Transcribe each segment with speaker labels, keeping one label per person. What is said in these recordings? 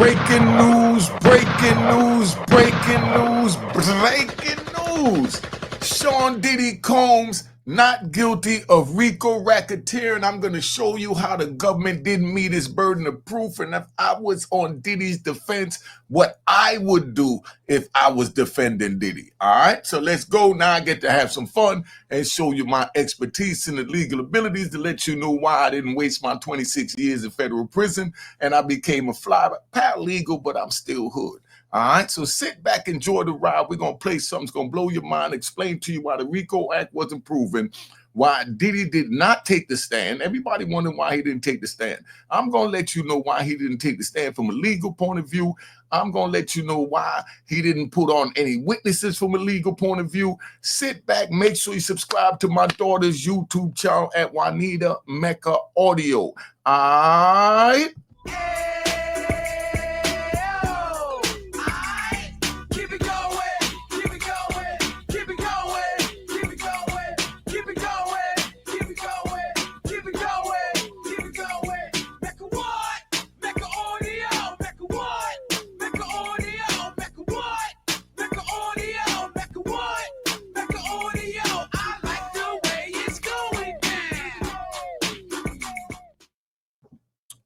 Speaker 1: Breaking news, breaking news, breaking news, breaking news. Sean Diddy Combs not guilty of RICO racketeering. I'm going to show you how the government didn't meet its burden of proof. And if I was on Diddy's defense, what I would do if I was defending Diddy. All right, so let's go. Now I get to have some fun and show you my expertise and the legal abilities to let you know why I didn't waste my 26 years in federal prison and I became a paralegal, but I'm still hood. All right, so sit back, enjoy the ride. We're going to play something that's going to blow your mind, explain to you why the RICO Act wasn't proven, why Diddy did not take the stand. Everybody wondering why he didn't take the stand. I'm going to let you know why he didn't take the stand from a legal point of view. I'm going to let you know why he didn't put on any witnesses from a legal point of view. Sit back, make sure you subscribe to my daughter's YouTube channel at Juanita Mecca Audio. All right.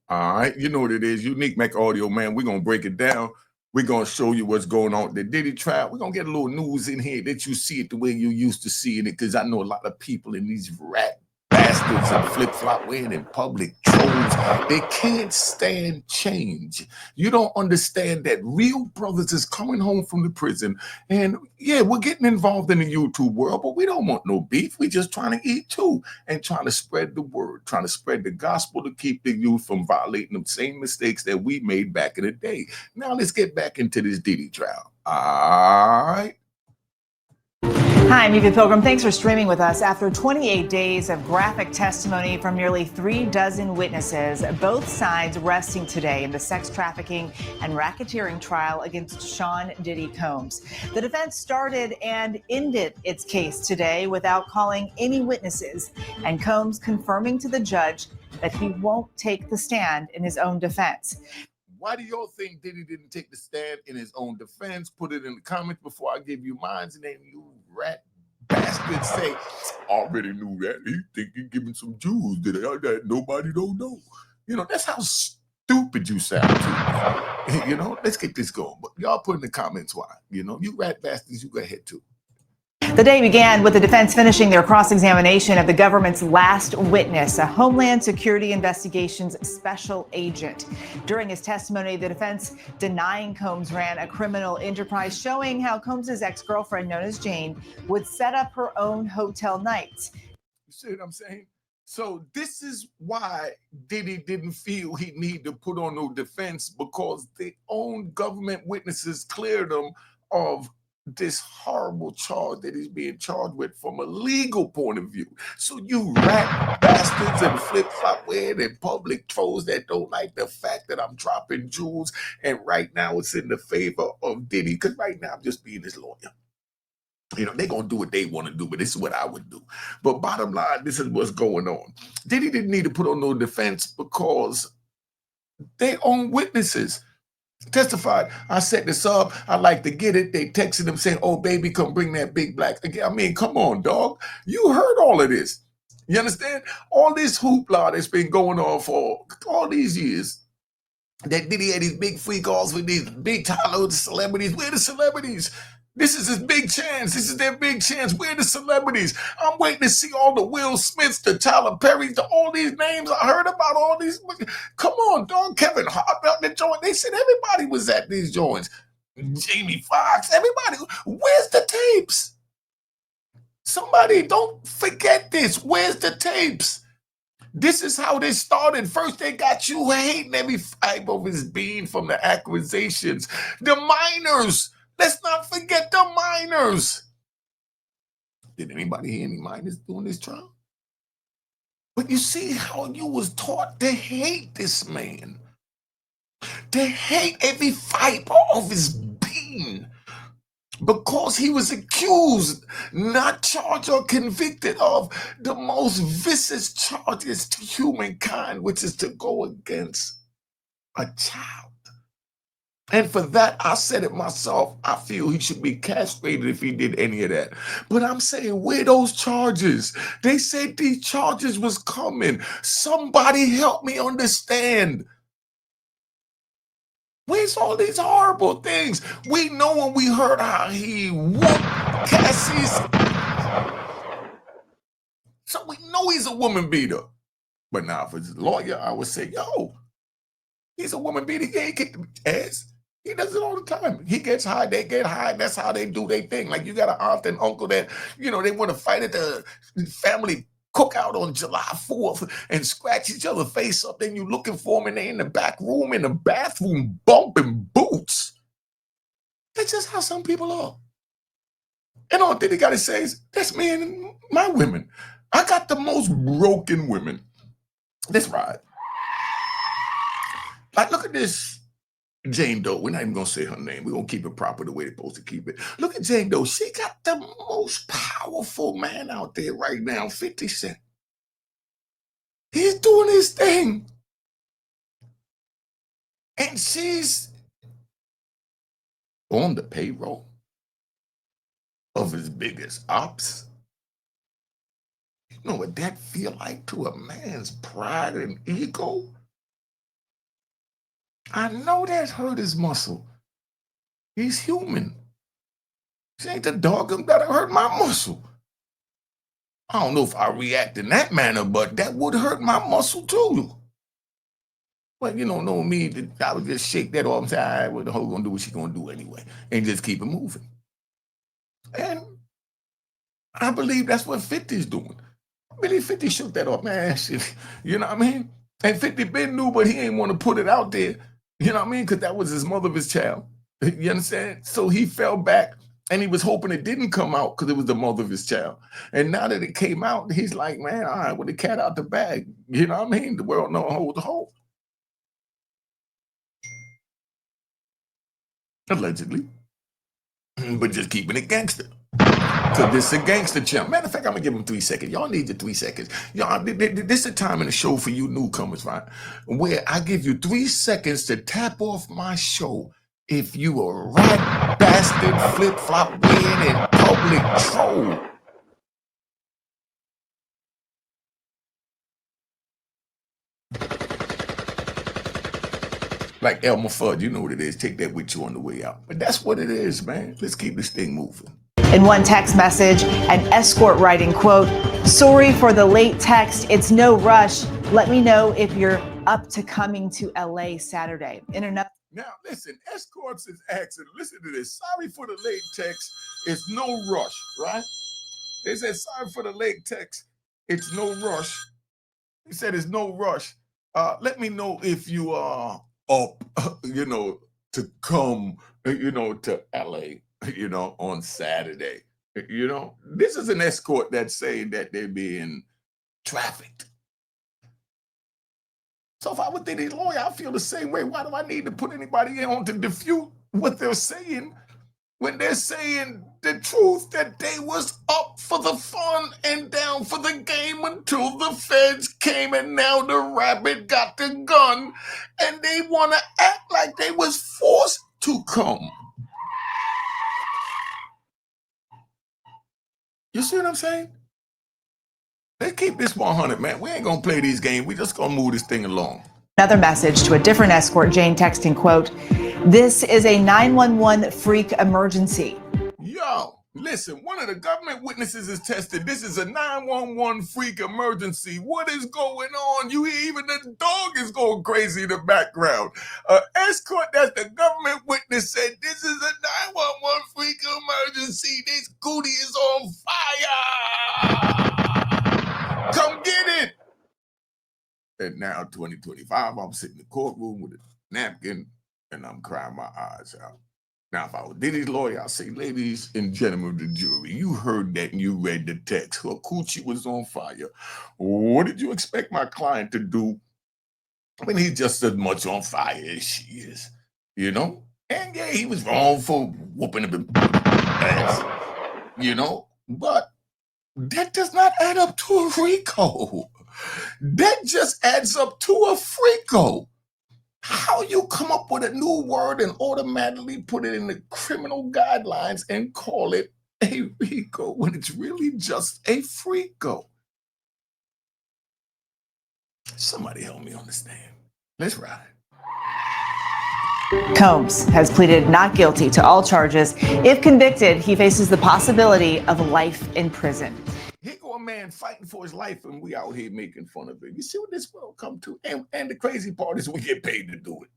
Speaker 1: All right, you know what it is. Unique Mecca Audio, man. We're going to break it down. We're going to show you what's going on with the Diddy trial. We're going to get a little news in here that you see it the way you used to seeing it, because I know a lot of people in these rat bastards and flip-flop wearing in public trolls, they can't stand change. You don't understand that real brothers is coming home from the prison, and yeah, we're getting involved in the YouTube world, but we don't want no beef. We just trying to eat too and trying to spread the word, trying to spread the gospel to keep the youth from violating the same mistakes that we made back in the day. Now let's get back into this Diddy trial. All right.
Speaker 2: Hi, I'm Eva Pilgrim. Thanks for streaming with us. After 28 days of graphic testimony from nearly 36 witnesses, both sides resting today in the sex trafficking and racketeering trial against Sean Diddy Combs. The defense started and ended its case today without calling any witnesses, and Combs confirming to the judge that he won't take the stand in his own defense.
Speaker 1: Why do y'all think Diddy didn't take the stand in his own defense? Put it in the comments before I give you mine, and then you rat bastards say, already knew that. He think he giving some Jews that nobody don't know. You know, that's how stupid you sound to me. You know, let's get this going. But y'all put in the comments why. You know, you rat bastards, you go ahead too.
Speaker 2: The day began with the defense finishing their cross-examination of the government's last witness, a Homeland Security Investigations special agent. During his testimony, the defense denying Combs ran a criminal enterprise, showing how Combs' ex-girlfriend, known as Jane, would set up her own hotel nights.
Speaker 1: You see what I'm saying? So this is why Diddy didn't feel he needed to put on no defense, because their own government witnesses cleared him of this horrible charge that he's being charged with from a legal point of view. So you rat bastards and flip-flop wearing and public trolls that don't like the fact that I'm dropping jewels, and right now it's in the favor of Diddy, because right now I'm just being his lawyer. You know, they're going to do what they want to do, but this is what I would do. But bottom line, this is what's going on. Diddy didn't need to put on no defense because they own witnesses testified. I set this up. I like to get it. They texted him saying, "Oh, baby, come bring that big black." I mean, come on, dog. You heard all of this. You understand? All this hoopla that's been going on for all these years. That Diddy had these big freak offs with these big Tyler celebrities. Where the celebrities? This is his big chance. This is their big chance. Where the celebrities? I'm waiting to see all the Will Smiths, the Tyler Perrys, all these names I heard about, all these. Come on, dog. Kevin Hart at the joint. They said everybody was at these joints. Jamie Foxx, everybody. Where's the tapes? Somebody, don't forget this. Where's the tapes? This is how this started. First, they got you hating every fiber of his being from the accusations. The minors. Let's not forget the minors. Did anybody hear any minors doing this trial? But you see how you was taught to hate this man. To hate every fiber of his being. Because he was accused, not charged or convicted of the most vicious charges to humankind, which is to go against a child. And for that, I said it myself. I feel he should be castrated if he did any of that. But I'm saying, where those charges? They said these charges was coming. Somebody help me understand. Where's all these horrible things? We know when we heard how he whooped Cassie's. So we know he's a woman beater. But now, if it's a lawyer, I would say, yo, he's a woman beater. He ain't kicked the ass. He does it all the time. He gets high, they get high. That's how they do their thing. Like you got an aunt and uncle that, they want to fight at the family cookout on July 4th and scratch each other's face up. Then you looking for them and they in the back room, in the bathroom, bumping boots. That's just how some people are. And all Diddy got to say is, that's me and my women. I got the most broken women. That's right. Like, look at this Jane Doe. We're not even going to say her name. We're going to keep it proper the way they're supposed to keep it. Look at Jane Doe. She got the most powerful man out there right now, 50 Cent. He's doing his thing. And she's on the payroll of his biggest ops. You know what that feel like to a man's pride and ego? I know that hurt his muscle. He's human. She ain't the dog that'll hurt my muscle. I don't know if I react in that manner, but that would hurt my muscle too. But you don't know me, I would just shake that off and say, all right, what the hell gonna do what she gonna do anyway, and just keep it moving. And I believe that's what 50's doing. I believe 50 shook that off, man. Shit, you know what I mean? And 50 been knew, but he ain't want to put it out there. You know what I mean? Because that was his mother of his child. You understand? So he fell back and he was hoping it didn't come out because it was the mother of his child. And now that it came out, he's like, man, all right, with the cat out the bag. You know what I mean? The world don't hold the hope. Allegedly. But just keeping it gangster. So this is a gangster champ. Matter of fact, I'm gonna give him 3 seconds. Y'all need your 3 seconds. Y'all, this is a time in the show for you newcomers, right? Where I give you 3 seconds to tap off my show if you a rat bastard, flip-flop wearing and public troll. Like Elmer Fudd, you know what it is. Take that with you on the way out. But that's what it is, man. Let's keep this thing moving.
Speaker 2: In one text message, an escort writing, quote, sorry for the late text. It's no rush. Let me know if you're up to coming to LA Saturday. In another.
Speaker 1: Now, listen, escorts is asking, listen to this. Sorry for the late text. It's no rush, right? They said, sorry for the late text. It's no rush. He said, it's no rush. Let me know if you are up, to come, to LA. On Saturday. This is an escort that's saying that they're being trafficked. So if I would think a lawyer, I feel the same way. Why do I need to put anybody on to defute what they're saying when they're saying the truth that they was up for the fun and down for the game until the feds came and now the rabbit got the gun and they want to act like they was forced to come. You see what I'm saying? Let's keep this 100, man. We ain't gonna play these games. We just gonna move this thing along.
Speaker 2: Another message to a different escort, Jane texting, quote, this is a 911 freak emergency.
Speaker 1: Yo, listen, one of the government witnesses is tested. This is a 911 freak emergency. What is going on? You hear even the dog is going crazy in the background. Escort, that's the government witness, said this is a 911 freak emergency. This cootie is on fire. Come get it. And now 2025, I'm sitting in the courtroom with a napkin and I'm crying my eyes out. Now, if I was Diddy's lawyer, I'd say, ladies and gentlemen of the jury, you heard that and you read the text. Her coochie was on fire. What did you expect my client to do when he's just as much on fire as she is? And yeah, he was wrong for whooping him ass, but that does not add up to a RICO. That just adds up to a FRICO. How you come up with a new word and automatically put it in the criminal guidelines and call it a RICO when it's really just a FRICO? Somebody help me understand. Let's ride.
Speaker 2: Combs has pleaded not guilty to all charges. If convicted, he faces the possibility of life in prison.
Speaker 1: Here go a man fighting for his life, and we out here making fun of it. You see what this world come to? And the crazy part is we get paid to do it.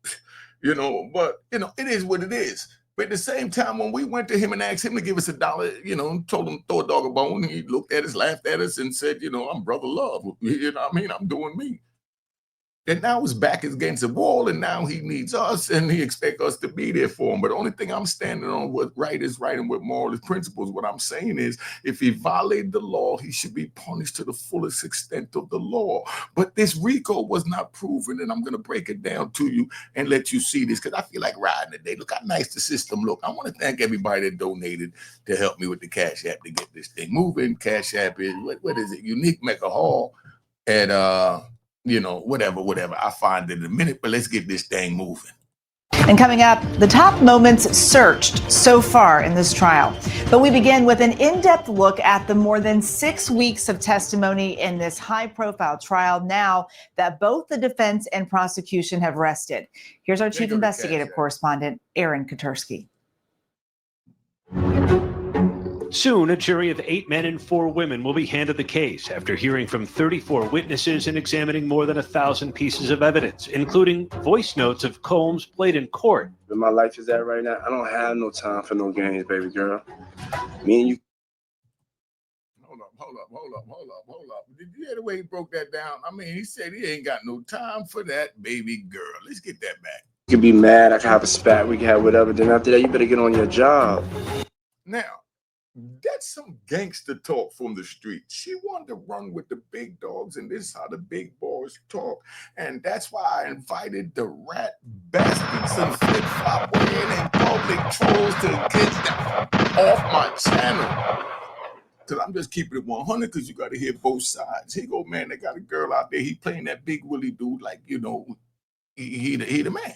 Speaker 1: But it is what it is. But at the same time, when we went to him and asked him to give us $1, told him throw a dog a bone, he looked at us, laughed at us, and said, I'm brother love. I'm doing me. And now his back is against the wall, and now he needs us, and he expects us to be there for him. But the only thing I'm standing on, what right is right and what moral is principles, what I'm saying is, if he violated the law, he should be punished to the fullest extent of the law. But this RICO was not proven, and I'm going to break it down to you and let you see this, because I feel like riding today. Look how nice the system look. I want to thank everybody that donated to help me with the Cash App to get this thing moving. Cash App is, what is it? Unique Mecca Hall at, whatever. I'll find it in a minute, but let's get this thing moving.
Speaker 2: And coming up, the top moments searched so far in this trial. But we begin with an in-depth look at the more than 6 weeks of testimony in this high-profile trial now that both the defense and prosecution have rested. Here's our chief investigative correspondent, Aaron Katersky.
Speaker 3: Soon, a jury of 8 men and 4 women will be handed the case after hearing from 34 witnesses and examining more than 1,000 pieces of evidence, including voice notes of Combs played in court.
Speaker 4: Where my life is at right now, I don't have no time for no games, baby girl. Me and you.
Speaker 1: Hold up. Did you hear the way he broke that down? I mean, he said he ain't got no time for that baby girl. Let's get that back.
Speaker 4: You can be mad, I can have a spat, we can have whatever. Then after that, you better get on your job.
Speaker 1: Now, that's some gangster talk from the street. She wanted to run with the big dogs, and this is how the big boys talk. And that's why I invited the rat bastards and flip-flop wearing and public trolls to get them off my channel. Because I'm just keeping it 100, because you got to hear both sides. Here go, man, they got a girl out there. He playing that big Willie dude like, he the man.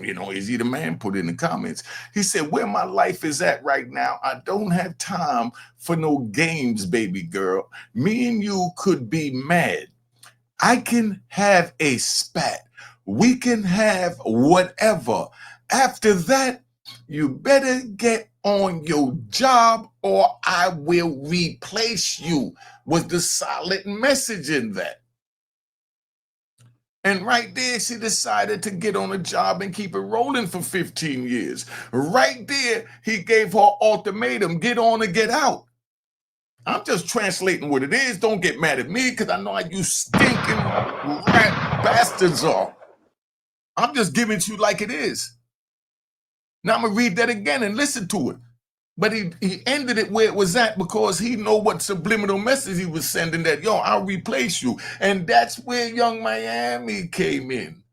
Speaker 1: Is he the man? Put it in the comments. He said, where my life is at right now, I don't have time for no games, baby girl. Me and you could be mad. I can have a spat. We can have whatever. After that, you better get on your job or I will replace you, was the solid message in that. And right there, she decided to get on a job and keep it rolling for 15 years. Right there, he gave her ultimatum, get on or get out. I'm just translating what it is. Don't get mad at me, because I know how you stinking rat bastards are. I'm just giving it to you like it is. Now I'm going to read that again and listen to it. But he ended it where it was at, because he know what subliminal message he was sending, that, I'll replace you. And that's where Young Miami came in.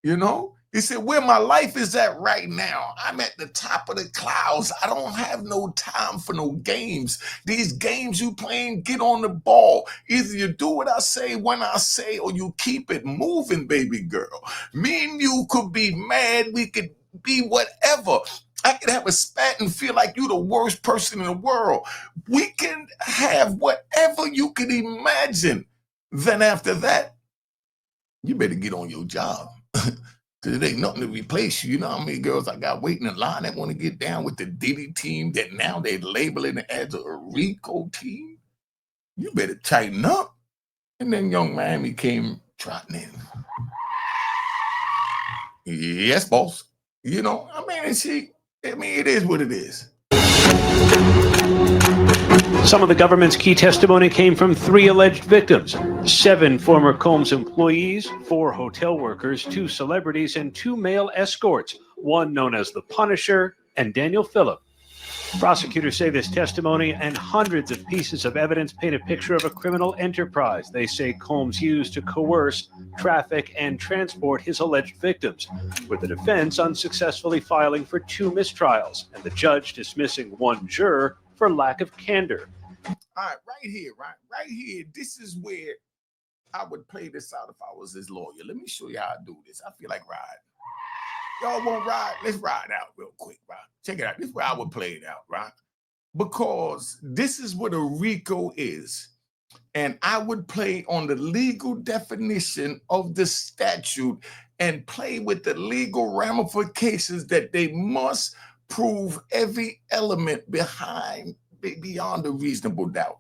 Speaker 1: He said, where my life is at right now, I'm at the top of the clouds. I don't have no time for no games. These games you playing, get on the ball. Either you do what I say when I say, or you keep it moving, baby girl. Me and you could be mad. We could be whatever. I could have a spat and feel like you're the worst person in the world. We can have whatever you can imagine. Then after that, you better get on your job. Because it ain't nothing to replace you. You know how many girls I got waiting in line that want to get down with the Diddy team that now they're labeling it as a RICO team? You better tighten up. And then Young Miami came trotting in. Yes, boss. It is what it is.
Speaker 3: Some of the government's key testimony came from 3 alleged victims: 7 former Combs employees, 4 hotel workers, 2 celebrities, and 2 male escorts, one known as the Punisher and Daniel Phillip. Prosecutors say this testimony and hundreds of pieces of evidence paint a picture of a criminal enterprise they say Combs used to coerce, traffic, and transport his alleged victims, with the defense unsuccessfully filing for 2 mistrials and the judge dismissing 1 juror for lack of candor.
Speaker 1: All right, right here, this is where I would play this out if I was his lawyer. Let me show you how I do this. I feel like riding. Y'all want to ride? Let's ride out real quick, right? Check it out. This is where I would play it out, right? Because this is what a RICO is. And I would play on the legal definition of the statute and play with the legal ramifications that they must prove every element beyond a reasonable doubt.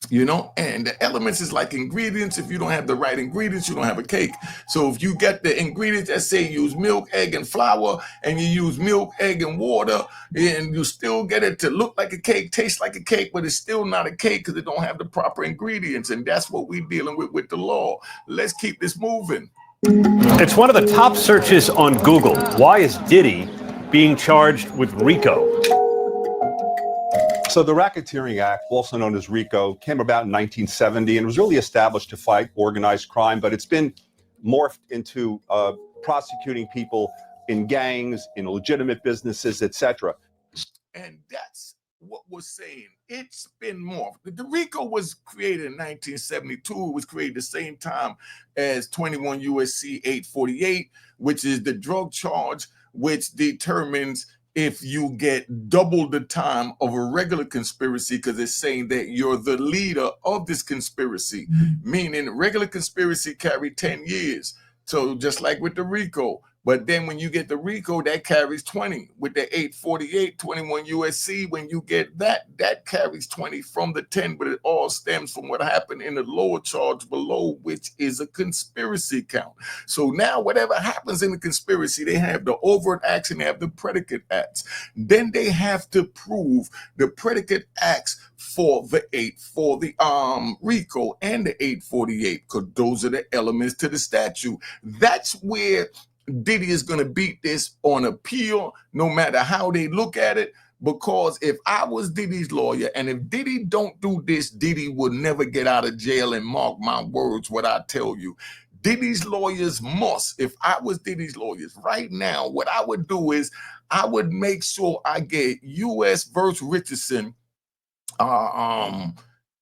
Speaker 1: You know, and the elements is like ingredients. If you don't have the right ingredients, you don't have a cake. So if you get the ingredients that say use milk, egg, and flour, and you use milk, egg, and water, and you still get it to look like a cake, taste like a cake, but it's still not a cake because it don't have the proper ingredients. And that's what we're dealing with the law. Let's keep this moving.
Speaker 3: It's one of the top searches on Google. Why is Diddy being charged with RICO?
Speaker 5: So the Racketeering Act, also known as RICO, came about in 1970 and was really established to fight organized crime, but it's been morphed into prosecuting people in gangs, in legitimate businesses, etc.
Speaker 1: And that's what we're saying. It's been morphed. The RICO was created in 1972. It was created the same time as 21 USC 848, which is the drug charge, which determines if you get double the time of a regular conspiracy, because it's saying that you're the leader of this conspiracy, meaning regular conspiracy carry 10 years. So just like with the RICO, but then when you get the RICO, that carries 20. With the 848, 21 USC, when you get that carries 20 from the 10, but it all stems from what happened in the lower charge below, which is a conspiracy count. So now whatever happens in the conspiracy, they have the overt acts and they have the predicate acts. Then they have to prove the predicate acts for the RICO and the 848, because those are the elements to the statute. That's where Diddy is going to beat this on appeal, no matter how they look at it, because if I was Diddy's lawyer, and if Diddy don't do this, Diddy will never get out of jail, and mark my words what I tell you. Diddy's lawyers must, if I was Diddy's lawyers right now, what I would do is I would make sure I get U.S. versus Richardson in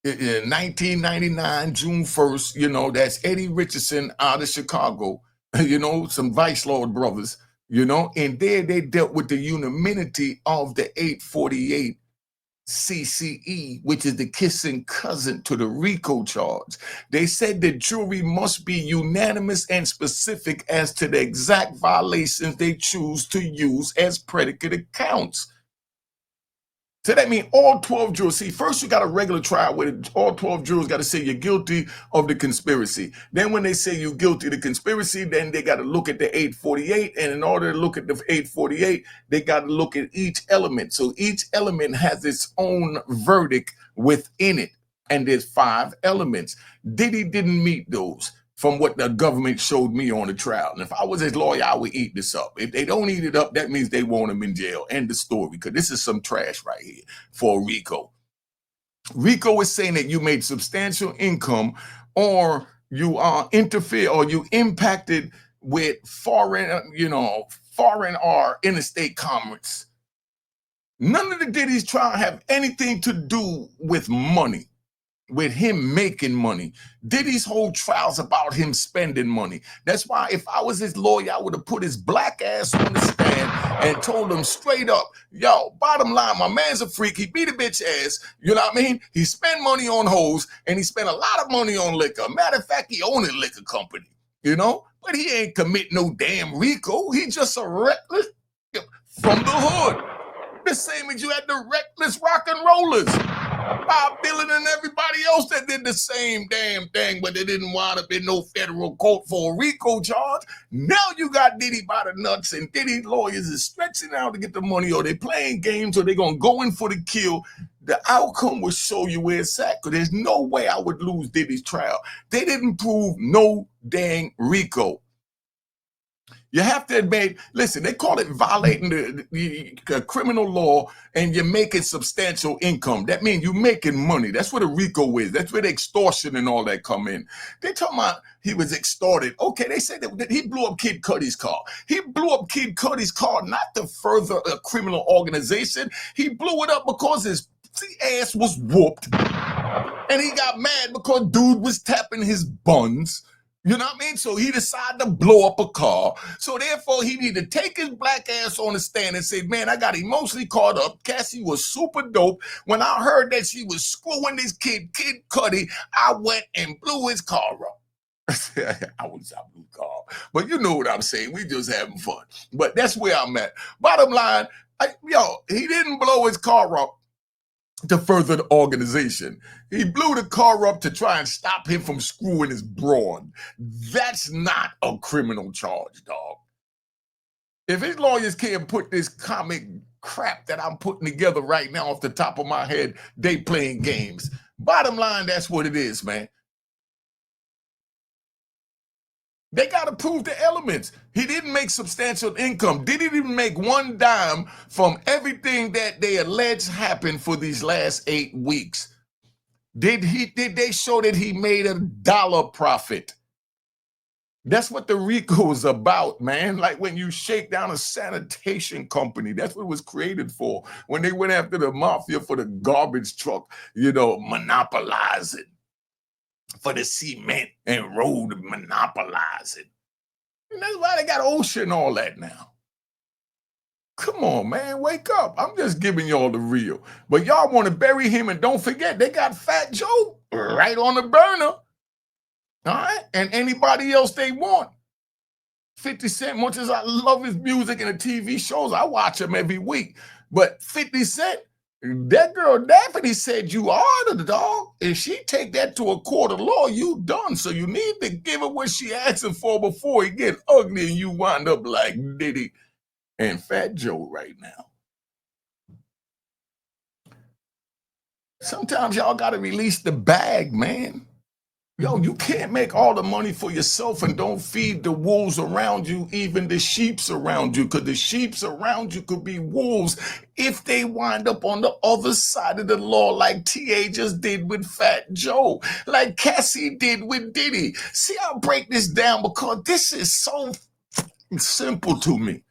Speaker 1: 1999, June 1st, you know, that's Eddie Richardson out of Chicago. You know, some Vice Lord brothers, you know, and there they dealt with the unanimity of the 848 CCE, which is the kissing cousin to the RICO charge. They said the jury must be unanimous and specific as to the exact violations they choose to use as predicate accounts. So that means all 12 jurors, see, first you got a regular trial where all 12 jurors got to say you're guilty of the conspiracy. Then when they say you're guilty of the conspiracy, then they got to look at the 848. And in order to look at the 848, they got to look at each element. So each element has its own verdict within it. And there's 5 elements. Diddy didn't meet those from what the government showed me on the trial. And if I was his lawyer, I would eat this up. If they don't eat it up, that means they want him in jail. End the story, because this is some trash right here for RICO. RICO is saying that you made substantial income, or you interfere, or you impacted with foreign or interstate commerce. None of the Diddy's trial have anything to do with money, with him making money. Diddy's whole trial's about him spending money. That's why if I was his lawyer, I would have put his black ass on the stand and told him straight up, yo, bottom line, my man's a freak. He beat a bitch ass. You know what I mean? He spent money on hoes, and he spent a lot of money on liquor. Matter of fact, he owned a liquor company, you know? But he ain't commit no damn RICO. He just a reckless from the hood. The same as you had the reckless rock and rollers. Bob Dylan and everybody else that did the same damn thing, but they didn't wind up in no federal court for a RICO charge. Now you got Diddy by the nuts, and Diddy's lawyers is stretching out to get the money, or they playing games, or they gonna go in for the kill. The outcome will show you where it's at, because there's no way I would lose Diddy's trial. They didn't prove no dang RICO. You have to admit, listen, they call it violating the criminal law, and you're making substantial income. That means you're making money. That's what a RICO is. That's where the extortion and all that come in. They talking about he was extorted. Okay, they said that he blew up Kid Cudi's car. He blew up Kid Cudi's car not to further a criminal organization. He blew it up because his ass was whooped And he got mad because dude was tapping his buns. You know what I mean? So he decided to blow up a car. So therefore, he needed to take his black ass on the stand and say, man, I got emotionally caught up. Cassie was super dope. When I heard that she was screwing this Kid Cudi, I went and blew his car up. I wouldn't say I blew the car, but you know what I'm saying. We just having fun. But that's where I'm at. Bottom line, he didn't blow his car up to further the organization. He blew the car up to try and stop him from screwing his broad. That's not a criminal charge, dog. If his lawyers can't put this comic crap that I'm putting together right now off the top of my head, they playing games. Bottom line, that's what it is, man. They got to prove the elements. He didn't make substantial income. Diddy didn't make one dime from everything that they allege happened for these last 8 weeks. Did they show that he made $1 profit? That's what the RICO is about, man. Like when you shake down a sanitation company, that's what it was created for. When they went after the mafia for the garbage truck, monopolizing. For the cement and road monopolizing. And that's why they got OSHA and all that now. Come on, man, wake up. I'm just giving y'all the real. But y'all want to bury him, and don't forget, they got Fat Joe right on the burner. All right? And anybody else they want. 50 Cent, much as I love his music and the TV shows, I watch him every week. But 50 Cent, that girl Daphne said you are the dog. If she take that to a court of law, you done. So you need to give her what she asking for before it get ugly and you wind up like Diddy and Fat Joe right now. Sometimes y'all got to release the bag, man. Yo, you can't make all the money for yourself and don't feed the wolves around you, even the sheeps around you, because the sheeps around you could be wolves if they wind up on the other side of the law like T.A. just did with Fat Joe, like Cassie did with Diddy. See, I'll break this down because this is so simple to me.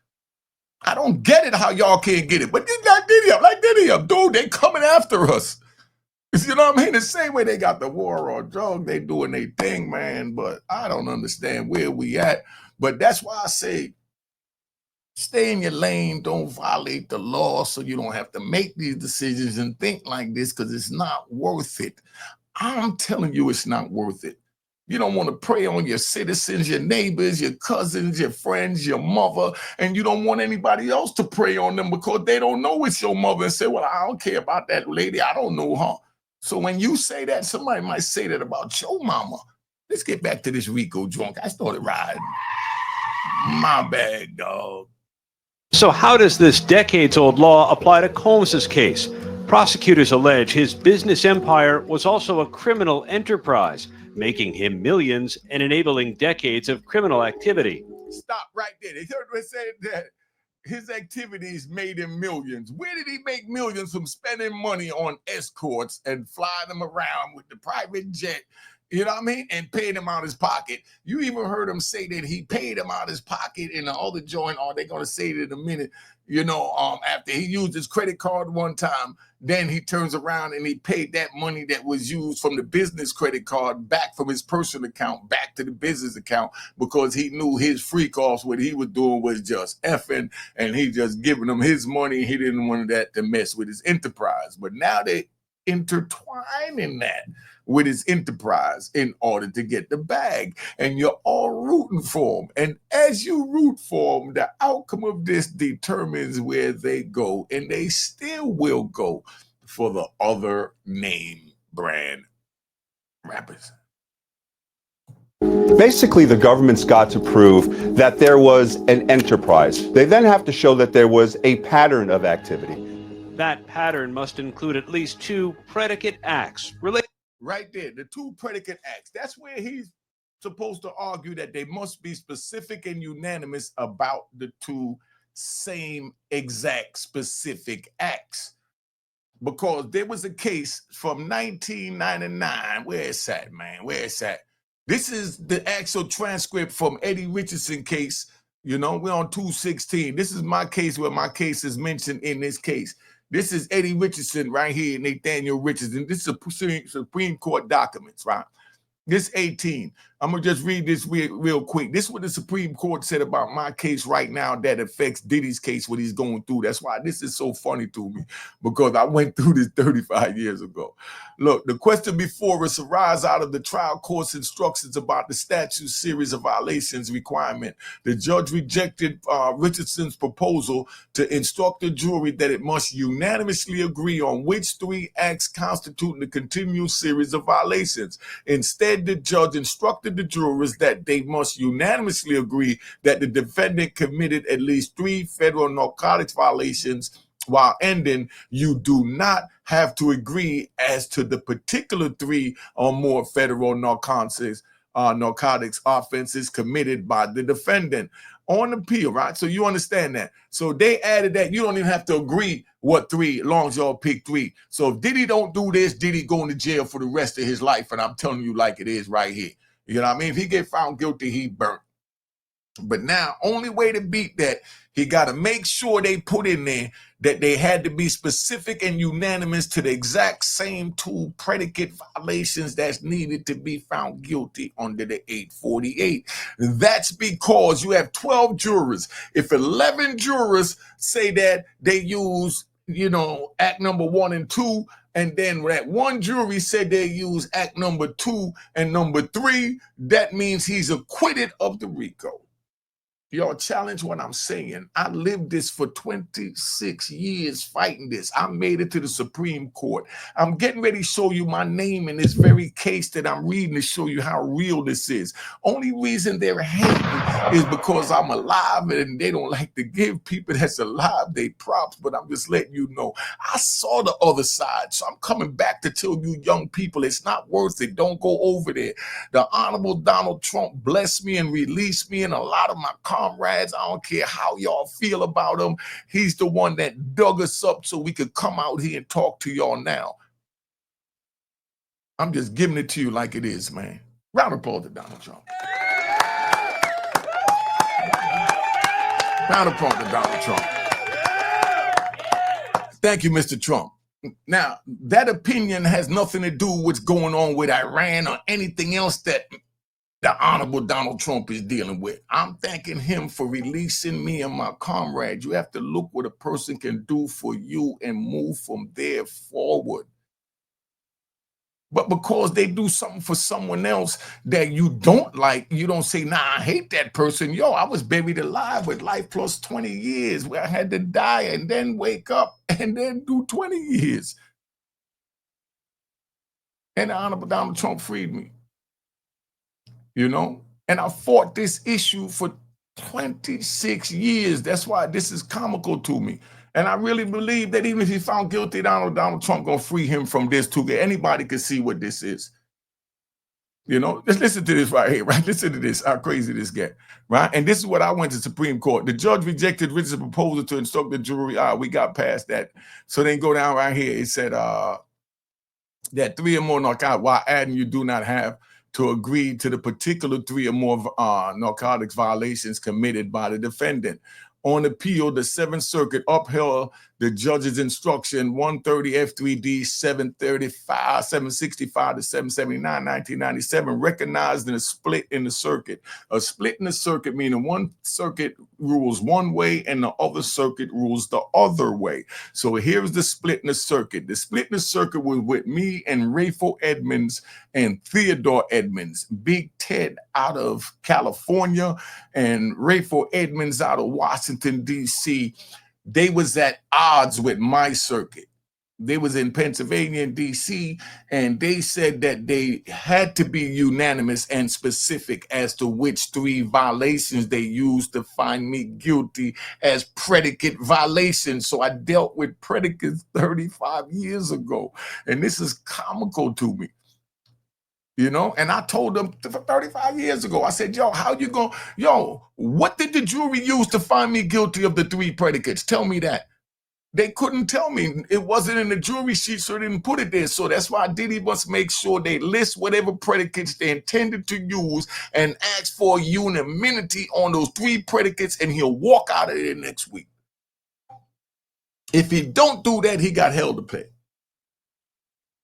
Speaker 1: I don't get it how y'all can't get it, but they got Diddy up, like Diddy up. Dude, they coming after us. You know what I mean? The same way they got the war on drugs, they doing their thing, man. But I don't understand where we at. But that's why I say, stay in your lane. Don't violate the law so you don't have to make these decisions and think like this because it's not worth it. I'm telling you it's not worth it. You don't want to prey on your citizens, your neighbors, your cousins, your friends, your mother, and you don't want anybody else to prey on them because they don't know it's your mother and say, well, I don't care about that lady. I don't know her. So when you say that, somebody might say that about your mama. Let's get back to this RICO drunk. I started riding. My bad, dog.
Speaker 3: So how does this decades-old law apply to Combs's case? Prosecutors allege his business empire was also a criminal enterprise, making him millions and enabling decades of criminal activity.
Speaker 1: Stop right there. They heard me say that his activities made him millions. Where did he make millions from spending money on escorts and flying them around with the private jet, you know what I mean, and paying them out of his pocket? You even heard him say that he paid them out of his pocket in the other joint, or they're going to say it in a minute, after he used his credit card one time, then he turns around and he paid that money that was used from the business credit card back from his personal account back to the business account because he knew his freak offs, what he was doing was just effing, and he just giving them his money. He didn't want that to mess with his enterprise. But now they intertwining that with his enterprise in order to get the bag, and you're all rooting for him. And as you root for him, the outcome of this determines where they go, and they still will go for the other name brand rappers.
Speaker 5: Basically, the government's got to prove that there was an enterprise. They then have to show that there was a pattern of activity.
Speaker 3: That pattern must include at least 2 predicate acts related.
Speaker 1: Right there, the 2 predicate acts. That's where he's supposed to argue that they must be specific and unanimous about the 2 same exact specific acts. Because there was a case from 1999. Where is that, man? Where is that? This is the actual transcript from Eddie Richardson case. We're on 216. This is my case where my case is mentioned in this case. This is Eddie Richardson right here, Nathaniel Richardson. This is Supreme Court documents, right? This 18. I'm going to just read this real quick. This is what the Supreme Court said about my case right now that affects Diddy's case, what he's going through. That's why this is so funny to me, because I went through this 35 years ago. Look, the question before us arises out of the trial court's instructions about the statute series of violations requirement. The judge rejected Richardson's proposal to instruct the jury that it must unanimously agree on which 3 acts constitute the continual series of violations. Instead, the judge instructed the jurors that they must unanimously agree that the defendant committed at least 3 federal narcotics violations, while ending, you do not have to agree as to the particular 3 or more federal narcotics offenses committed by the defendant. On appeal, right? So you understand that. So they added that you don't even have to agree what 3, as long as y'all pick 3. So if Diddy don't do this, Diddy going to jail for the rest of his life. And I'm telling you like it is right here. You know what I mean? If he get found guilty, he burnt. But now, only way to beat that, he got to make sure they put in there that they had to be specific and unanimous to the exact same 2 predicate violations that's needed to be found guilty under the 848. That's because you have 12 jurors. If 11 jurors say that they use, act number 1 and 2, and then that 1 jury said they use act number 2 and number 3, that means he's acquitted of the RICO. Y'all challenge what I'm saying. I lived this for 26 years fighting this. I made it to the Supreme Court. I'm getting ready to show you my name in this very case that I'm reading to show you how real this is. Only reason they're hating is because I'm alive and they don't like to give people that's alive they props, but I'm just letting you know. I saw the other side, so I'm coming back to tell you young people it's not worth it. Don't go over there. The Honorable Donald Trump blessed me and released me, and a lot of my comrades, I don't care how y'all feel about him, he's the one that dug us up so we could come out here and talk to y'all now. I'm just giving it to you like it is, man. Round of applause to Donald Trump. Round of applause to Donald Trump. Thank you, Mr. Trump. Now, that opinion has nothing to do with what's going on with Iran or anything else that the Honorable Donald Trump is dealing with. I'm thanking him for releasing me and my comrades. You have to look what a person can do for you and move from there forward. But because they do something for someone else that you don't like, you don't say, nah, I hate that person. Yo, I was buried alive with life plus 20 years where I had to die and then wake up and then do 20 years. And the Honorable Donald Trump freed me. And I fought this issue for 26 years. That's why this is comical to me. And I really believe that even if he found guilty, Donald Trump gonna free him from this too. Anybody can see what this is. Just listen to this right here, right? Listen to this, how crazy this get, right? And this is what I went to Supreme Court. The judge rejected Richardson's proposal to instruct the jury. We got past that. So then go down right here. It said that 3 or more narcotics, while adding you do not have to agree to the particular 3 or more narcotics violations committed by the defendant. On appeal, the 7th Circuit upheld the judge's instruction 130 F3D 735, 765 to 779, 1997, recognizing a split in the circuit. A split in the circuit meaning one circuit rules one way and the other circuit rules the other way. So here's the split in the circuit. The split in the circuit was with me and Rayful Edmonds and Theodore Edmonds, Big Ted out of California and Rayful Edmonds out of Washington, D.C. They was at odds with my circuit. They was in Pennsylvania and D.C., and they said that they had to be unanimous and specific as to which 3 violations they used to find me guilty as predicate violations. So I dealt with predicates 35 years ago, and this is comical to me. And I told them 35 years ago, I said, what did the jury use to find me guilty of the 3 predicates? Tell me that. They couldn't tell me. It wasn't in the jury sheet, so they didn't put it there. So that's why Diddy must make sure they list whatever predicates they intended to use and ask for unanimity on those 3 predicates, and he'll walk out of there next week. If he don't do that, he got hell to pay.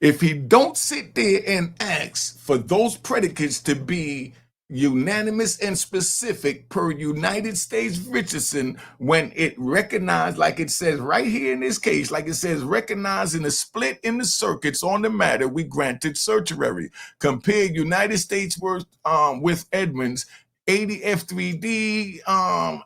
Speaker 1: If he don't sit there and ask for those predicates to be unanimous and specific per United States Richardson, when it recognized, like it says right here in this case, like it says, recognizing a split in the circuits on the matter, we granted certiorari. Compare United States with Edmonds, 80 F3D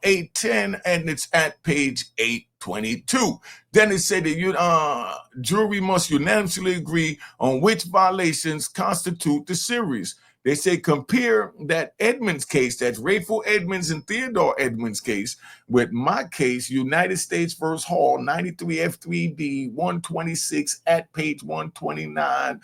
Speaker 1: 810, and it's at page 822. Then it said that jury must unanimously agree on which violations constitute the series. They say compare that Edmonds case, that's Rayful Edmonds and Theodore Edmonds case, with my case, United States versus Hall, 93 F3D 126 at page 129.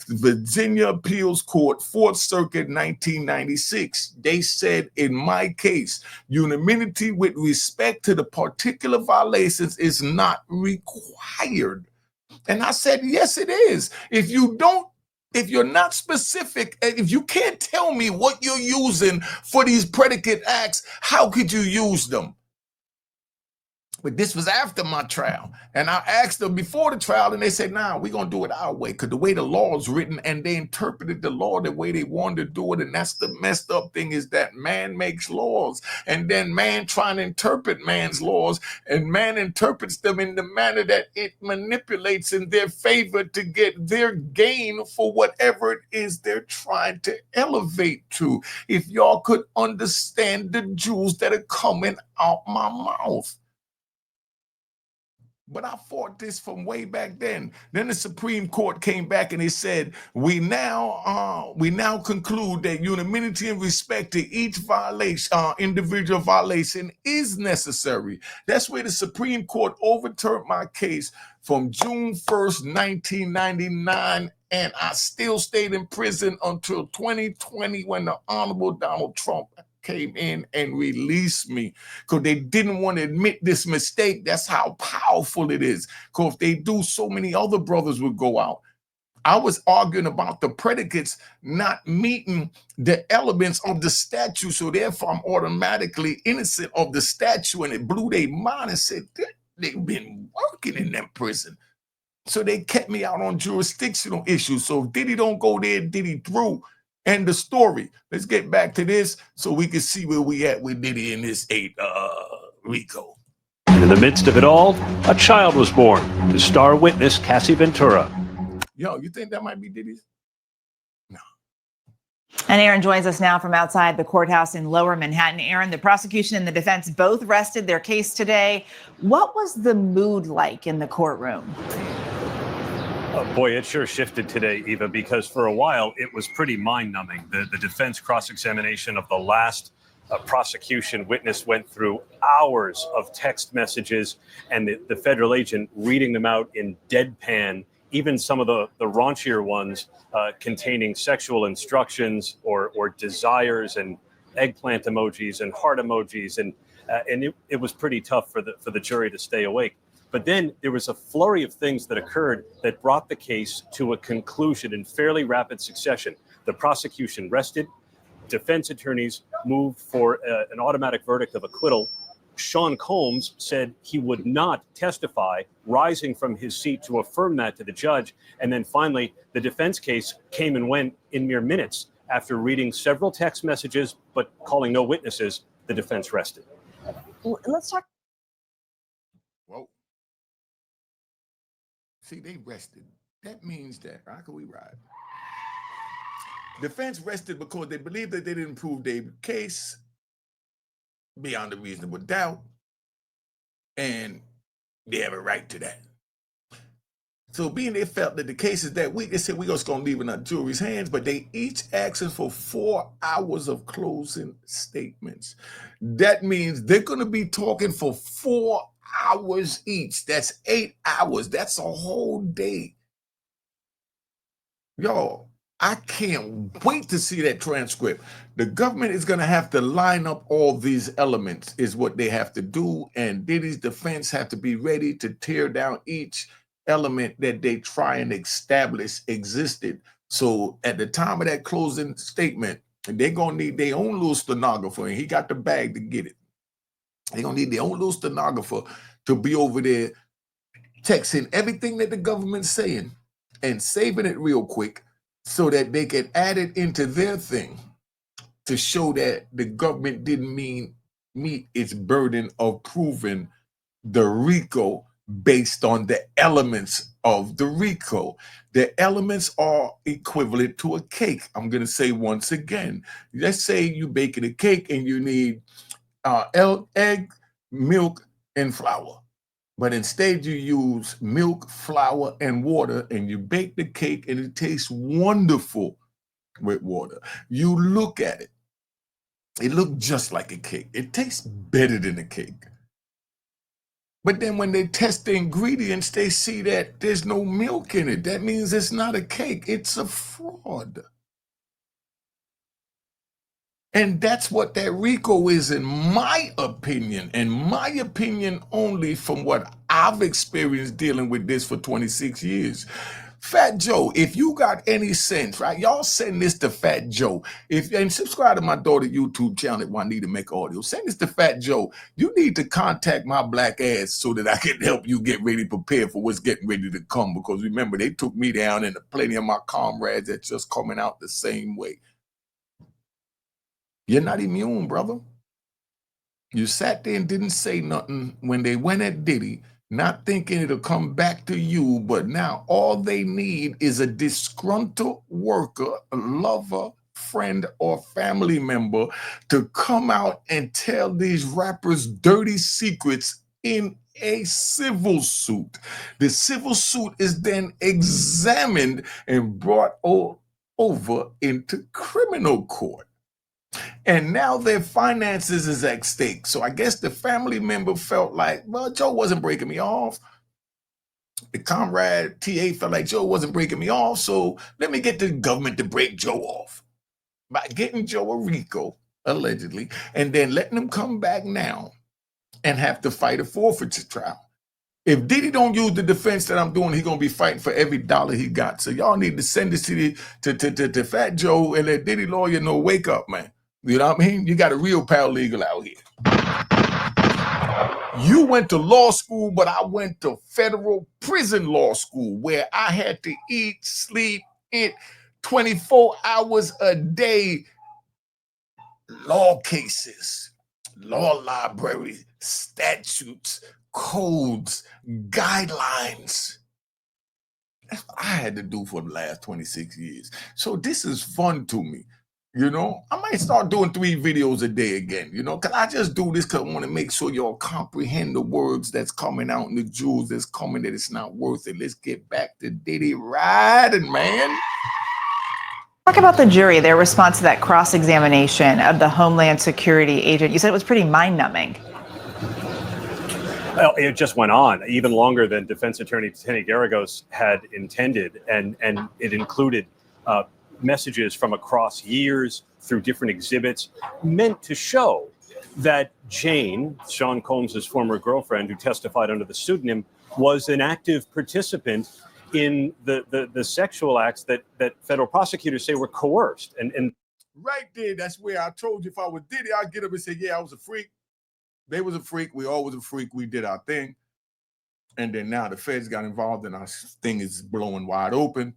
Speaker 1: Virginia Appeals Court, 4th Circuit, 1996. They said, in my case, unanimity with respect to the particular violations is not required. And I said, yes, it is. If you're not specific, if you can't tell me what you're using for these predicate acts, how could you use them? But this was after my trial. And I asked them before the trial, and they said, nah, we're going to do it our way, because the way the law is written, and they interpreted the law the way they wanted to do it. And that's the messed up thing, is that man makes laws, and then man trying to interpret man's laws, and man interprets them in the manner that it manipulates in their favor to get their gain for whatever it is they're trying to elevate to. If y'all could understand the jewels that are coming out my mouth. But I fought this from way back then. Then the Supreme Court came back and they said, we now conclude that unanimity in respect to each violation, individual violation, is necessary. That's where the Supreme Court overturned my case from June 1st, 1999, and I still stayed in prison until 2020, when the Honorable Donald Trump came in and released me, because they didn't want to admit this mistake. That's how powerful it is. Because if they do, so many other brothers would go out. I was arguing about the predicates not meeting the elements of the statute, so therefore I'm automatically innocent of the statute, and it blew their mind and said, they've been working in that prison. So they kept me out on jurisdictional issues. So if Diddy don't go there, Diddy through. End the story. Let's get back to this so we can see where we at with Diddy in this RICO.
Speaker 3: And in the midst of it all, a child was born. The star witness, Cassie Ventura.
Speaker 1: Yo, you think that might be Diddy's? No.
Speaker 2: And Aaron joins us now from outside the courthouse in Lower Manhattan. Aaron, the prosecution and the defense both rested their case today. What was the mood like in the courtroom?
Speaker 6: Oh boy, it sure shifted today, Eva, because for a while it was pretty mind-numbing. The defense cross-examination of the last prosecution witness went through hours of text messages, and the federal agent reading them out in deadpan, even some of the raunchier ones containing sexual instructions or desires and eggplant emojis and heart emojis, and it was pretty tough for the jury to stay awake. But then there was a flurry of things that occurred that brought the case to a conclusion in fairly rapid succession. The prosecution rested. Defense attorneys moved for an automatic verdict of acquittal. Sean Combs said he would not testify, rising from his seat to affirm that to the judge. And then finally, the defense case came and went in mere minutes. After reading several text messages but calling no witnesses, the defense rested.
Speaker 2: Let's talk.
Speaker 1: Whoa. See, they rested. That means that, how can we ride? Defense rested because they believed that they didn't prove their case beyond a reasonable doubt, and they have a right to that. So being they felt that the case is that weak, they said we're just going to leave it in the jury's hands, but they each asking for 4 hours of closing statements. That means they're going to be talking for 4 hours each. That's 8 hours. That's a whole day. Y'all, I can't wait to see that transcript. The government is going to have to line up all these elements, is what they have to do, and Diddy's defense have to be ready to tear down each element that they try and establish existed. So at the time of that closing statement, they're going to need their own little stenographer, and he got the bag to get it. They're going to need their own little stenographer to be over there texting everything that the government's saying and saving it real quick so that they can add it into their thing to show that the government didn't meet its burden of proving the RICO based on the elements of the RICO. The elements are equivalent to a cake. I'm going to say once again, let's say you're baking a cake and you need egg, milk, and flour. But instead you use milk, flour, and water, and you bake the cake and it tastes wonderful with water. You look at it. It looks just like a cake. It tastes better than a cake. But then when they test the ingredients, they see that there's no milk in it. That means it's not a cake. It's a fraud. And that's what that RICO is, in my opinion, and my opinion only from what I've experienced dealing with this for 26 years. Fat Joe, if you got any sense, right? Y'all send this to Fat Joe. And subscribe to my daughter YouTube channel, Juanita Make Audio. Send this to Fat Joe. You need to contact my black ass so that I can help you get ready, prepared for what's getting ready to come. Because remember, they took me down and plenty of my comrades that's just coming out the same way. You're not immune, brother. You sat there and didn't say nothing when they went at Diddy, not thinking it'll come back to you, but now all they need is a disgruntled worker, a lover, friend, or family member to come out and tell these rappers dirty secrets in a civil suit. The civil suit is then examined and brought over into criminal court. And now their finances is at stake. So I guess the family member felt like, well, Joe wasn't breaking me off. The comrade TA felt like Joe wasn't breaking me off. So let me get the government to break Joe off by getting Joe a RICO, allegedly, and then letting him come back now and have to fight a forfeiture trial. If Diddy don't use the defense that I'm doing, he's going to be fighting for every dollar he got. So y'all need to send this to Fat Joe and let Diddy lawyer know, wake up, man. You know what I mean? You got a real paralegal out here. You went to law school, but I went to federal prison law school where I had to eat, sleep, 24 hours a day. Law cases, law library, statutes, codes, guidelines. That's what I had to do for the last 26 years. So this is fun to me. You know, I might start doing 3 videos a day again, you know, because I just do this because I want to make sure y'all comprehend the words that's coming out and the jewels that's coming, that it's not worth it. Let's get back to Diddy riding, man.
Speaker 2: Talk about the jury, their response to that cross-examination of the Homeland Security agent. You said it was pretty mind-numbing.
Speaker 6: Well, it just went on even longer than defense attorney Tony Garagos had intended, and it included messages from across years through different exhibits meant to show that Jane, Sean Combs' former girlfriend who testified under the pseudonym, was an active participant in the sexual acts that federal prosecutors say were coerced. And
Speaker 1: right there, that's where I told you if I was Diddy, I'd get up and say, yeah, I was a freak. They was a freak. We all was a freak. We did our thing. And then now the feds got involved and our thing is blowing wide open.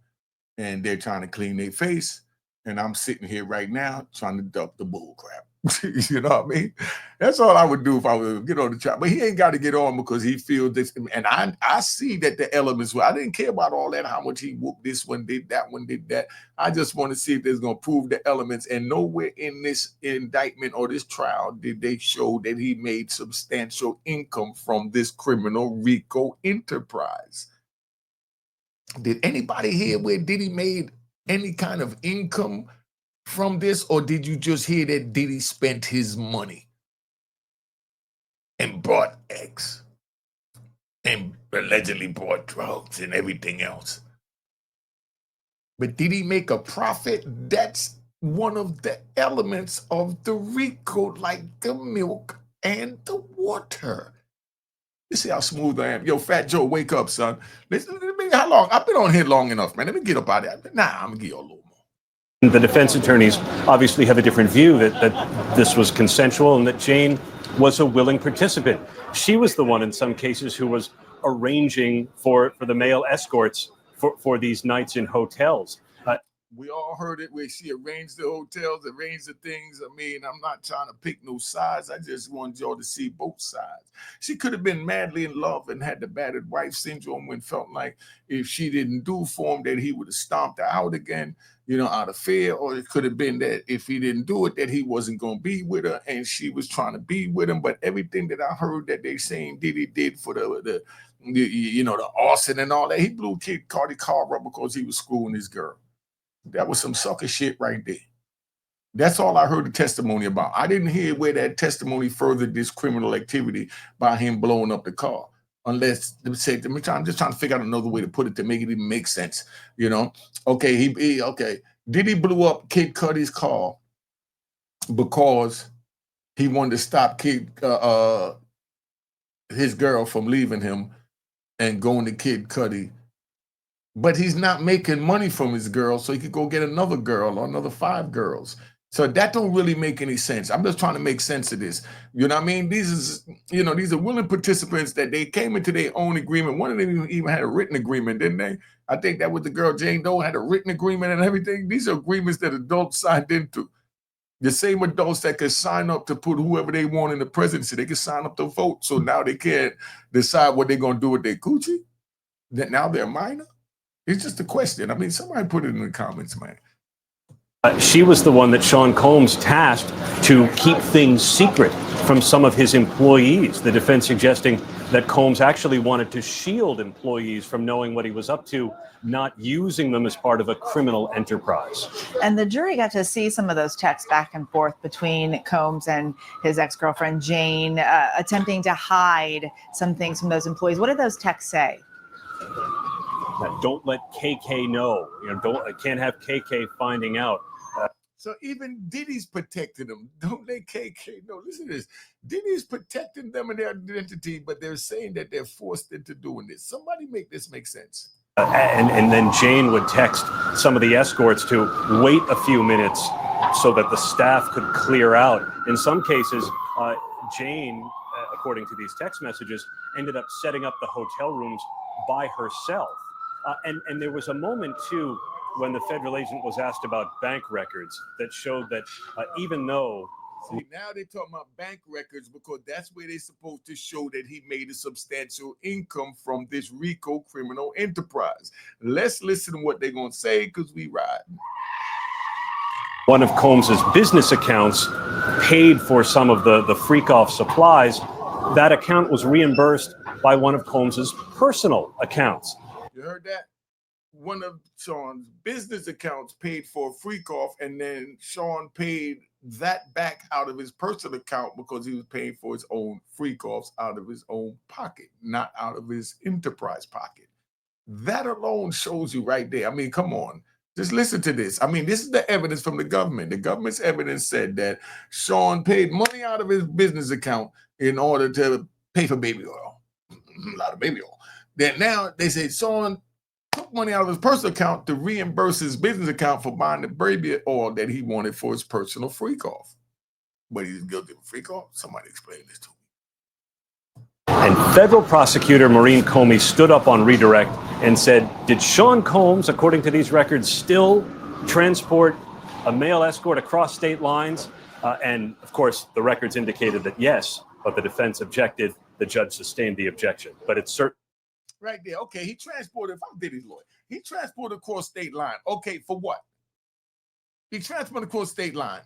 Speaker 1: And they're trying to clean their face. And I'm sitting here right now trying to duck the bull crap. You know what I mean? That's all I would do if I would get on the track. But he ain't got to get on because he feels this. And I see that the elements were, I didn't care about all that, how much he whooped this one, did that one, did that. I just want to see if there's going to prove the elements. And nowhere in this indictment or this trial did they show that he made substantial income from this criminal RICO enterprise. Did anybody hear where Diddy made any kind of income from this, or did you just hear that Diddy spent his money and bought X and allegedly bought drugs and everything else? But did he make a profit? That's one of the elements of the RICO, like the milk and the water. You see how smooth I am? Yo, Fat Joe, wake up, son. Listen, how long? I've been on here long enough, man. Let me get up out of there. Nah, I'm going to give you a little more.
Speaker 6: The defense attorneys obviously have a different view that this was consensual and that Jane was a willing participant. She was the one in some cases who was arranging for the male escorts for these nights in hotels.
Speaker 1: We all heard it where she arranged the hotels, arranged the things. I mean, I'm not trying to pick no sides. I just want y'all to see both sides. She could have been madly in love and had the battered wife syndrome and felt like if she didn't do for him, that he would have stomped her out again, you know, out of fear. Or it could have been that if he didn't do it, that he wasn't going to be with her and she was trying to be with him. But everything that I heard that they saying Diddy did for the arson and all that, he blew Kid Cardi car up because he was screwing his girl. That was some sucker shit right there. That's all I heard the testimony about. I didn't hear where that testimony furthered this criminal activity by him blowing up the car. Unless, I'm just trying to figure out another way to put it to make it even make sense. You know? Okay, Diddy blew up Kid Cudi's car because he wanted to stop his girl from leaving him and going to Kid Cudi. But he's not making money from his girl, so he could go get another girl or another 5 girls. So that don't really make any sense. I'm just trying to make sense of this. You know what I mean? These are willing participants that they came into their own agreement. One of them even had a written agreement, didn't they? I think that was the girl Jane Doe had a written agreement and everything. These are agreements that adults signed into. The same adults that could sign up to put whoever they want in the presidency, they could sign up to vote. So now they can't decide what they're going to do with their coochie. That now they're minor. It's just a question. I mean, somebody put it in the comments, man.
Speaker 6: She was the one that Sean Combs tasked to keep things secret from some of his employees. The defense suggesting that Combs actually wanted to shield employees from knowing what he was up to, not using them as part of a criminal enterprise.
Speaker 2: And the jury got to see some of those texts back and forth between Combs and his ex-girlfriend, Jane, attempting to hide some things from those employees. What did those texts say?
Speaker 6: Don't let KK know. Can't have KK finding out.
Speaker 1: So even Diddy's protecting them. Don't let KK know. Listen to this. Diddy's protecting them and their identity, but they're saying that they're forced into doing this. Somebody make this make sense.
Speaker 6: And then Jane would text some of the escorts to wait a few minutes so that the staff could clear out. In some cases, Jane, according to these text messages, ended up setting up the hotel rooms by herself. And there was a moment, too, when the federal agent was asked about bank records that showed that even though...
Speaker 1: See, now they're talking about bank records because that's where they're supposed to show that he made a substantial income from this RICO criminal enterprise. Let's listen to what they're going to say because we ride.
Speaker 6: One of Combs's business accounts paid for some of the freak-off supplies. That account was reimbursed by one of Combs's personal accounts.
Speaker 1: You heard that? One of Sean's business accounts paid for a freak off, and then Sean paid that back out of his personal account because he was paying for his own freak offs out of his own pocket, not out of his enterprise pocket. That alone shows you right there. I mean, come on. Just listen to this. I mean, this is the evidence from the government. The government's evidence said that Sean paid money out of his business account in order to pay for baby oil. A lot of baby oil. Then now they say Sean took money out of his personal account to reimburse his business account for buying the baby oil that he wanted for his personal freak off. But he's guilty of a freak off. Somebody explain this to me.
Speaker 6: And federal prosecutor Maureen Comey stood up on redirect and said, did Sean Combs, according to these records, still transport a male escort across state lines? And of course, the records indicated that yes, but the defense objected. The judge sustained the objection. But it's certain.
Speaker 1: Right there. Okay, he transported, if I'm Diddy's lawyer, he transported across state line. Okay, for what? He transported across state line.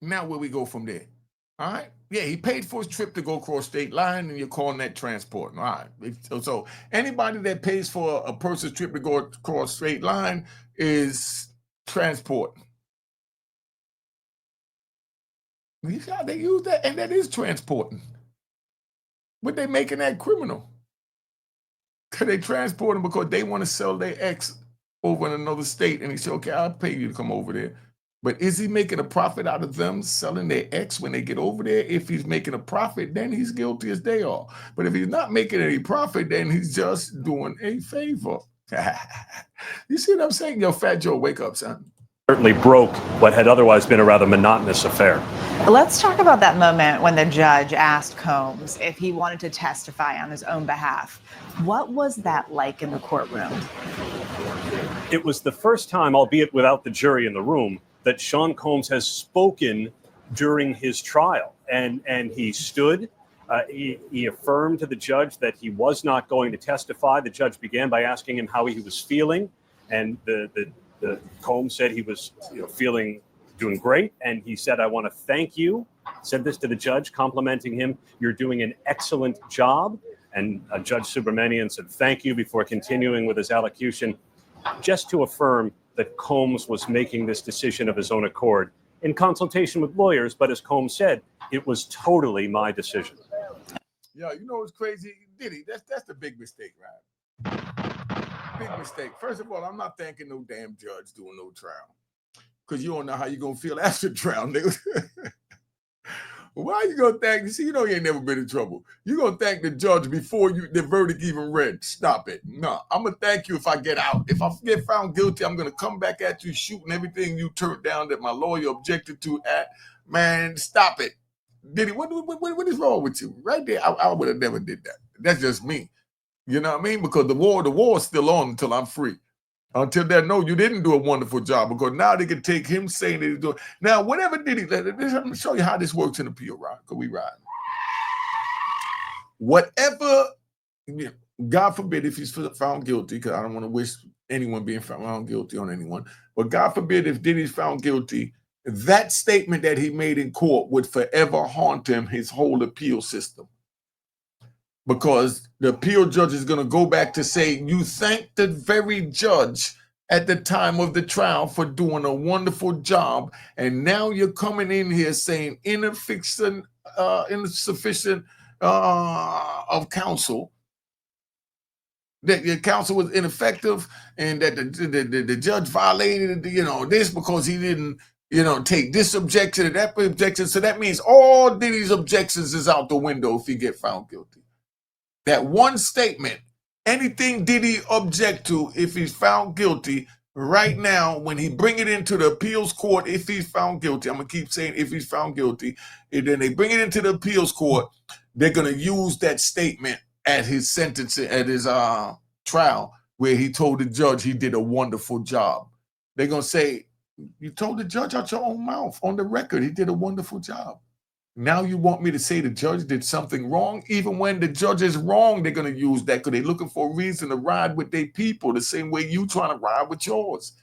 Speaker 1: Now where we go from there? All right. Yeah, he paid for his trip to go across state line, and you're calling that transporting. All right. So anybody that pays for a person's trip to go across state line is transporting. They use that, and that is transporting. But they making that criminal. Because they transport him because they want to sell their ex over in another state. And he said, okay, I'll pay you to come over there. But is he making a profit out of them selling their ex when they get over there? If he's making a profit, then he's guilty as they are. But if he's not making any profit, then he's just doing a favor. You see what I'm saying? Yo, Fat Joe, wake up, son.
Speaker 6: certainly broke what had otherwise been a rather monotonous affair.
Speaker 2: Let's talk about that moment when the judge asked Combs if he wanted to testify on his own behalf. What was that like in the courtroom?
Speaker 6: It was the first time, albeit without the jury in the room, that Sean Combs has spoken during his trial. And he stood, he affirmed to the judge that he was not going to testify. The judge began by asking him how he was feeling. And the Combs said he was doing great. And he said, I want to thank you. Said this to the judge, complimenting him. You're doing an excellent job. And Judge Subramanian said, thank you, before continuing with his allocution, just to affirm that Combs was making this decision of his own accord in consultation with lawyers. But as Combs said, it was totally my decision.
Speaker 1: Yeah, you know what's crazy? Diddy, that's the big mistake, right? Big mistake. First of all, I'm not thanking no damn judge doing no trial, because you don't know how you're going to feel after trial, nigga. Why are you going to thank? See, you know you ain't never been in trouble. You're going to thank the judge before the verdict even read. Stop it. No, I'm going to thank you if I get out. If I get found guilty, I'm going to come back at you shooting everything you turned down that my lawyer objected to at. Man, stop it. Diddy, what is wrong with you? Right there, I would have never did that. That's just me. You know what I mean? Because the war is still on until I'm free. Until they know you didn't do a wonderful job, because now they can take him saying that he's doing. Now, whatever Diddy, let me show you how this works in appeal, right? Because we ride. Whatever, God forbid if he's found guilty, because I don't want to wish anyone being found guilty on anyone, but God forbid if Diddy's found guilty, that statement that he made in court would forever haunt him his whole appeal system. Because the appeal judge is going to go back to say, you thank the very judge at the time of the trial for doing a wonderful job. And now you're coming in here saying insufficient of counsel, that your counsel was ineffective, and that the judge violated, this because he didn't, take this objection and that objection. So that means all Diddy's objections is out the window if he get found guilty. That one statement, anything Diddy object to if he's found guilty, right now, when he bring it into the appeals court, if he's found guilty, I'm going to keep saying if he's found guilty, and then they bring it into the appeals court, they're going to use that statement at his sentencing, at his trial, where he told the judge he did a wonderful job. They're going to say, you told the judge out your own mouth on the record he did a wonderful job. Now you want me to say the judge did something wrong? Even when the judge is wrong, they're going to use that because they're looking for a reason to ride with their people the same way you trying to ride with yours.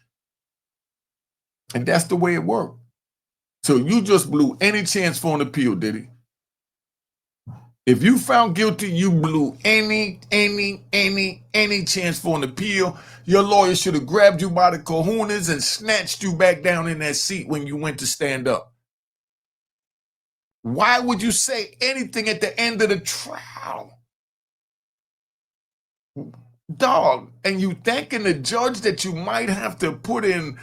Speaker 1: And that's the way it worked. So you just blew any chance for an appeal, Diddy. If you found guilty, you blew any chance for an appeal. Your lawyer should have grabbed you by the kahunas and snatched you back down in that seat when you went to stand up. Why would you say anything at the end of the trial? Dog, and you thanking the judge that you might have to put in,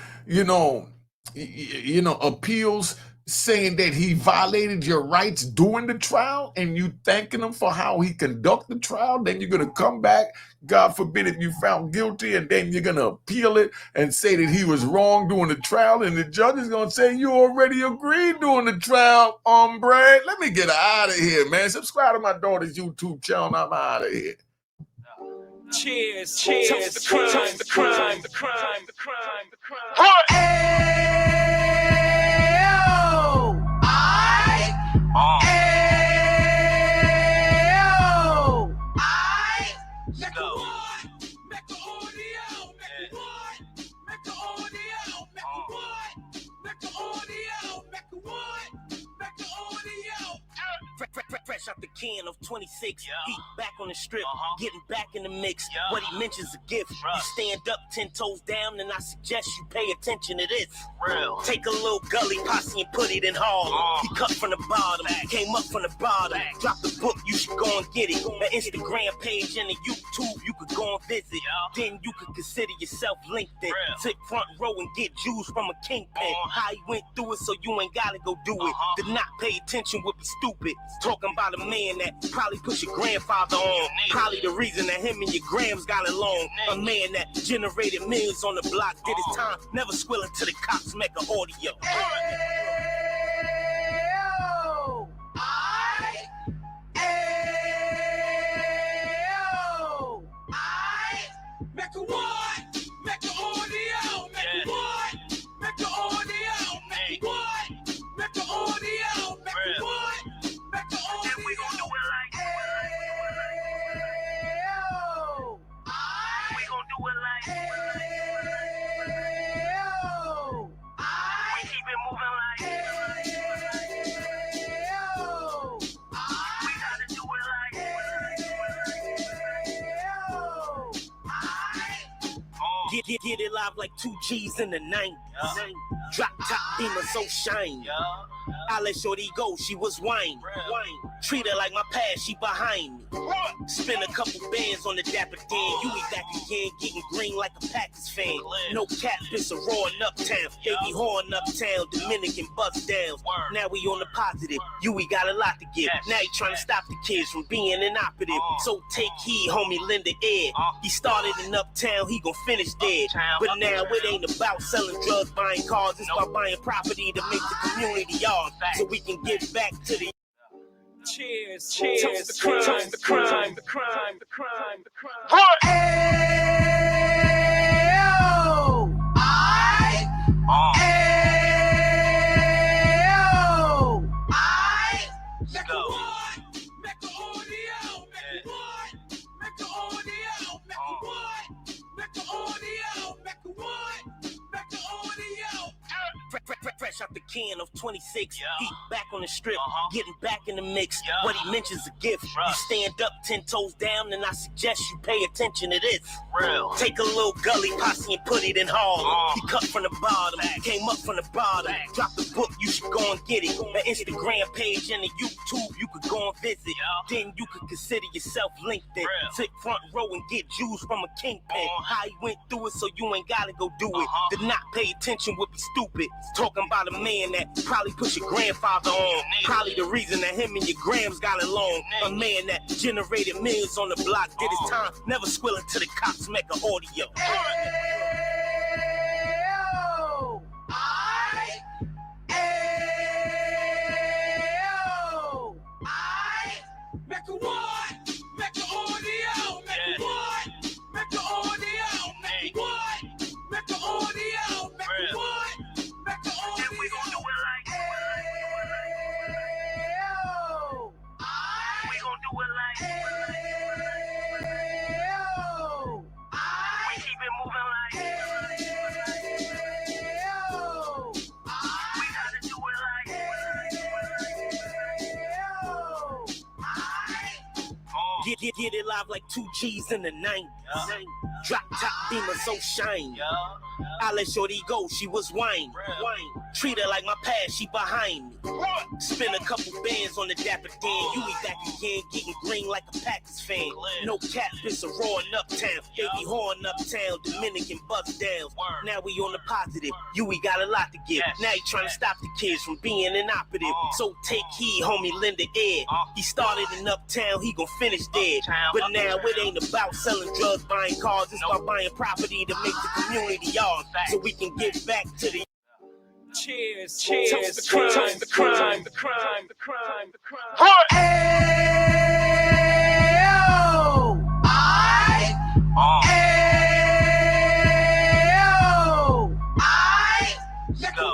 Speaker 1: appeals saying that he violated your rights during the trial, and you thanking him for how he conduct the trial. Then you're going to come back, God forbid, if you found guilty, and then you're going to appeal it and say that he was wrong during the trial, and the judge is going to say you already agreed during the trial, hombre. Let me get out of here, man. Subscribe to my daughter's YouTube channel. I'm out of here.
Speaker 7: Cheers, cheers, toast the crime, toast the crime, the crime, the crime, the crime.
Speaker 8: Fresh out the can of 26, Heat back on the strip, getting back in the mix. What he mentions a gift. You stand up 10 toes down, and I suggest you pay attention to this. Take a little gully posse and put it in Harlem. He cut from the bottom, came up from the bottom. Drop the book, you should go and get it. The Instagram page and the YouTube, you could go and visit. Then you could consider yourself linked in. Sit front row and get Jews from a kingpin. How he went through it, so you ain't gotta go do it. To not pay attention would be stupid. Talking about about a man that probably put your grandfather on. Probably the reason that him and your grams got along. A man that generated millions on the block, did his time, never squilling to the cops, Mecca audio.
Speaker 7: Mecca what? Mecca audio. Mecca what? Mecca audio. Mecca what? Mecca audio. Mecca what? Mecca audio. And we gon' do it like. We gon' do it like. We keep it moving like. We gotta do it like.
Speaker 8: Get it live like 2 G's in the 90s. Drop top demon so shiny. I let shorty go, she was wine. Treat her like my past, she behind me. Spend a couple bands on the dapper Dan. You eat back again, getting green like a Packers fan. No cap, it's a roaring uptown. Baby horn uptown, Dominican bust downs. Now we on the positive, we got a lot to give. Now he trying to stop the kids from being inoperative. So take heed, homie, lend an ear. He started in uptown, he gon' finish dead. But now it ain't about selling drugs, buying cars. It's about buying property to make the community yours. So we can get back to the
Speaker 7: Cheers, cheers, toast the crime, the crime, the crime, the crime, the crime.
Speaker 8: Let's go.
Speaker 7: Mecca audio, Mecca what? Mecca audio, Mecca what? Mecca audio, Mecca what? Mecca audio.
Speaker 8: Fresh out the can of 26, he back on the strip, getting back in the mix. What he mentions a gift. You stand up 10 toes down, and I suggest you pay attention to this. Take a little gully posse and put it in Harlem. He cut from the bottom, came up from the bottom. Drop the book, you should go and get it. The Instagram page and the YouTube, you could go and visit. Then you could consider yourself LinkedIn. Sit front row and get Jews from a kingpin. How he went through it, so you ain't gotta go do it. To not pay attention would be stupid. Talking about a man that probably put your grandfather on. Probably the reason that him and your grams got along. A man that generated millions on the block, did his time, never squilling to the cops, Mecca audio.
Speaker 7: Mecca what? Mecca audio, Mecca what? Mecca audio, Mecca what? Mecca audio, Mecca what? Mecca audio. And we gon' do it like. We gon' do it like. We keep it moving like. We gotta do it like.
Speaker 8: Get it live like 2 G's in the 90s. Drop top demon so shiny. I let shorty go, she was wine. Treat her like my past, she behind me. Spend a couple bands on the dapper Dan. You eat back again, getting green like a Packers fan. No cap, it's a roaring uptown. Baby horn uptown, Dominican bust downs. Now we on the positive, we got a lot to give. Now he trying to stop the kids from being inoperative. So take heed, homie, lend an ear. He started in uptown, he gon' finish dead. But now it ain't about selling drugs, buying cars. It's about buying property to make the community yours. So we can get back to the
Speaker 7: Cheers, cheers, toast the crime, the crime, the crime, the crime, the crime.
Speaker 8: Let's go.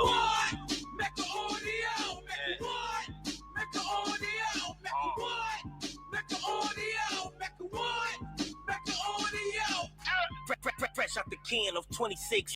Speaker 7: Mecca audio, Mecca what? Mecca audio, Mecca what? Mecca audio, Mecca what? Mecca audio.
Speaker 8: Fresh out the can of 26,